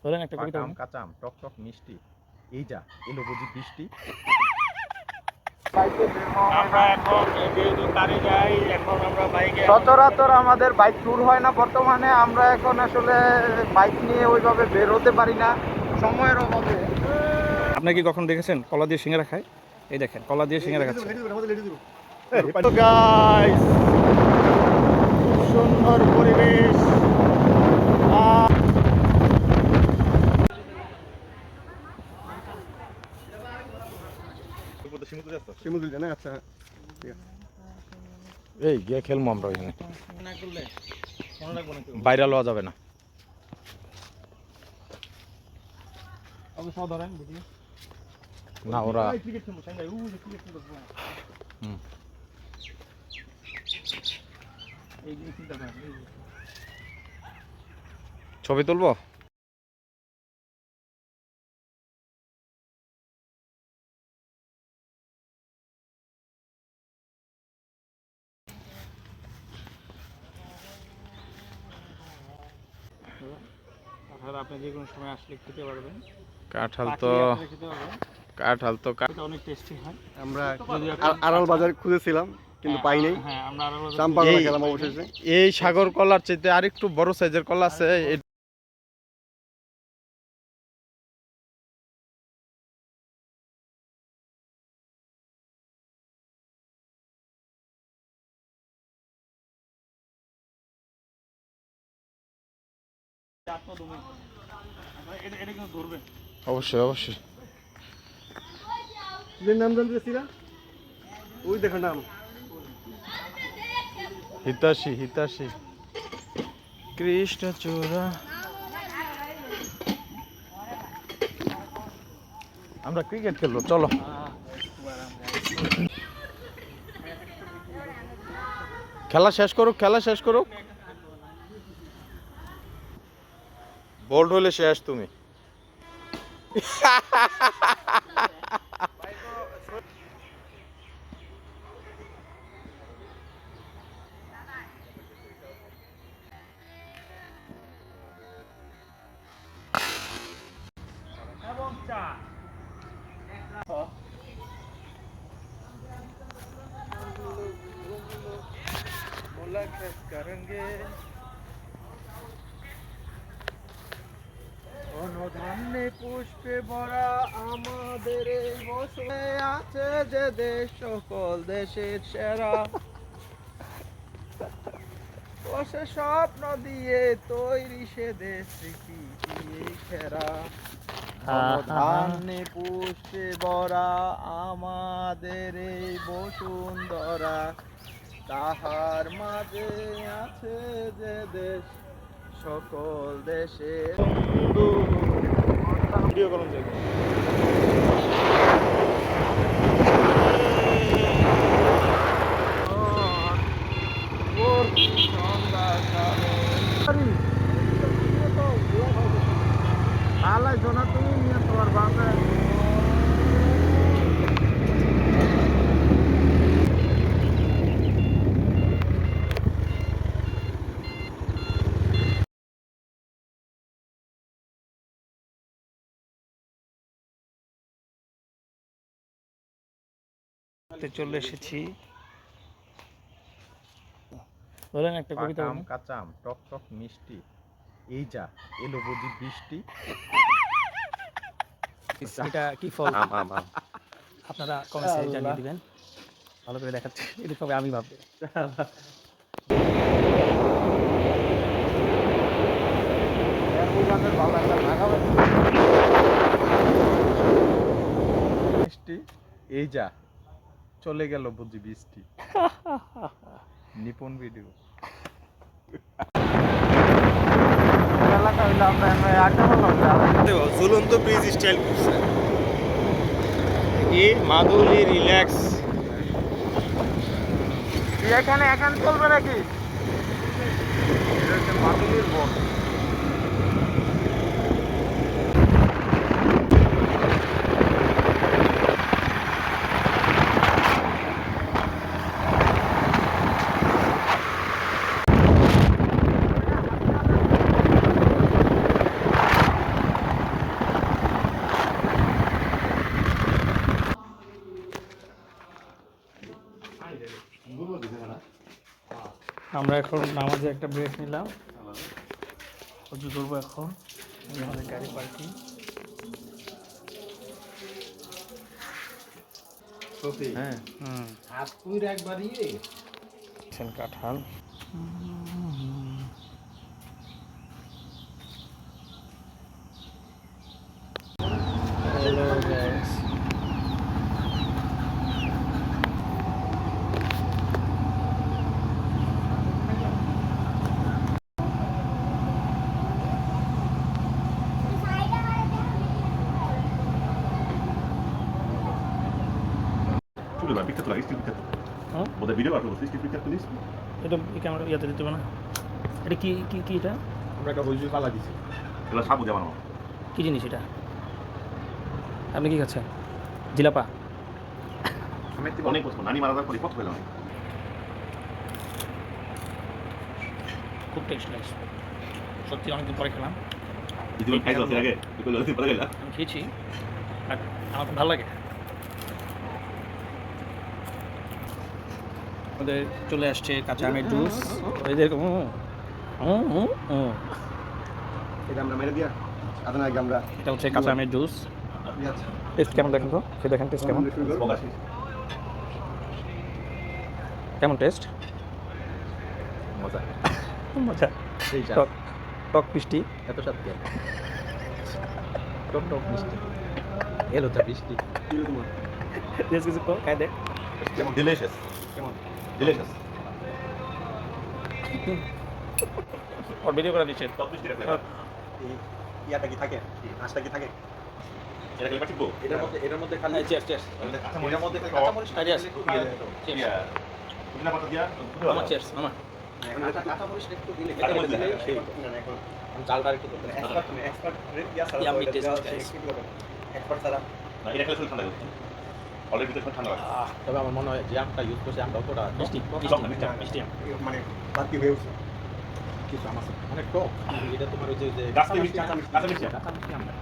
ধরেন একটা কবিতা আম কাঁচা আম টক টক মিষ্টি এই যা এলো বুঝি বৃষ্টি। আমরা এখন যেহেতু কারে যাই, এখন আমরা বাইকে সচরাচর আমাদের বাইক ট্যুর হয় না বর্তমানে। আমরা এখন আসলে বাইক নিয়ে ওইভাবে বের হতে পারি না সময়ের অভাবে। আপনি কি কখন দেখেছেন কলা দিয়ে সিঙ্গারা খায়? এই দেখেন কলা দিয়ে সিঙ্গারা খাচ্ছে। গাইস, সুন্দর পরিবেশ। এই গিয়ে খেলবো আমরা ওইখানে, বাইরে লওয়া যাবে না। না ওরা ছবি তুলবো। আপনি যে কোনো সময় আসলে খেতে পারবেন। কাঁঠাল তো কাঁঠাল তো অনেক টেস্টি হয়। আমরা আড়াল বাজার খুঁজেছিলাম কিন্তু পাই নাই। হ্যাঁ, আমরা চাম্পাগলা খেলাম অবশেষে। এই সাগর কলার চাইতে আরেকটু বড় সাইজের কলা আছে। অবশ্যই অবশ্যই। নাম জানতেছি না, ওই দেখো নাম হিতাশী হিতাশী কৃষ্ণচূড়া। আমরা ক্রিকেট খেলবো, চলো। খেলা শেষ করুক, খেলা শেষ করুক। বোল্ড হলে শেষ তুমি। ধান্যে পুষ্পে ভরা আমাদের এই বসে আছে যে দেশ সকল দেশের সেরা। বসে স্বপ্ন দিয়ে তৈরি সে দেশ স্মৃতি দিয়ে ঘেরা। ধান্যে পুষ্পে ভরা আমাদের এই বসুন্ধরা, তাহার মাঝে আছে যে দেশ সকল দেশে বন্ধু। ভিডিও করুন যাবে। তুমি নিয়ে তোমার বাপে চলে এসেছি। ধরেন একটা কবিতা আম কাঁচা আম টক টক মিষ্টি এই যা এলো বুঝি বৃষ্টি। এটা কি ফল আপনারা কমেন্টে জানিয়ে দিবেন। ভালো করে দেখাচ্ছি, এটা সবে আমি ভাববো। মিষ্টি এই যা চলে গেল বুঝি বৃষ্টি। নিপুণ ভিডিও। ঝুলন্ত ব্রিজ স্টাইল করছে কি মাদুলি রিল্যাক্স। এখানে এখন চলবে নাকি? মাদুলির বোন। আমরা এখন নামাজে একটা ব্রেক নিলাম, অজু করবো এখন। এই আমাদের গাড়ি পার্কিং। হ্যাঁ হাত পুর একবার ইয়ে কাঁঠাল। Hello guys, Tudo bem, fica atrás, fica atrás. হ্যাঁ Vou dar vídeo agora pra vocês, que fica atrás. এটা এই ক্যামেরা ইয়াতে দিতে হবে না? এটা কি কি কি এটা আমরা একটা হুজুর পালা দিছি Ela sabe o dela não. কি জিনিস এটা? আপনি কি খাচ্ছেন? জিলাপা? অনেক বছর নানি মারা যাওয়ার পরে কত পেলাম খুব টেস্ট লাগছে, সত্যি অনেকদিন পরে খেলাম। দিদি খাইছো এর আগে তুই লতি পড়ে গেলা আমি খেয়েছি, বাট আমার খুব ভালো লাগে। ওদের চলে আসছে কাঁচা আমের জুস, এদের এটা আমরা মেরে দিয়া আদান আগে আমরা এটা হচ্ছে কাঁচা আমের জুস। টেস্ট কেমন দেখেন তো, সে দেখেন টেস্ট কেমন, বগাসি কেমন টেস্ট? মজা মজা, এই যা টক টক মিষ্টি। এত স্বাদ কেন টক টক মিষ্টি এলো তা মিষ্টি টেস্ট কিছু তো খাই দে। কেমন ডিলিশিয়াস কেমন ডিলিশিয়াস ওর ভিডিও করে দিচ্ছেন। টপ মিষ্টি রাখলে এই ইয়াটা কি থাকে আঁশটা কি থাকে এটা কি পাঠিবো এটার মধ্যে খালি চেস চেস এটার মধ্যে খালি কাঁচা মরিচ আইডিয়াস। ইয়া পুদিনা পাতা দিয়া আমার চেস আমার কাঁচা মরিচ একটু দিলে কাঁচা মরিচ দিলে সেই এখন জালটা একটু করতে এক্সপার্ট রেট দিয়া সারা Yummy taste, guys. এক্সপার্ট সারা না এটা খেলে ঠান্ডা লাগে অলরেডি ভিতরে ঠান্ডা লাগে তবে আমার মনে হয় যে আমটা ইউজ করছে আমটা অতটা মিষ্টি টক না, মিষ্টি মিষ্টি আম। মানে বাকি হয়ে উঠছে কিছু আমার অনেক টক এটা তোমার ওই যে গাছ থেকে মিষ্টি কাঁচা মিষ্টি কাঁচা মিষ্টি আমরা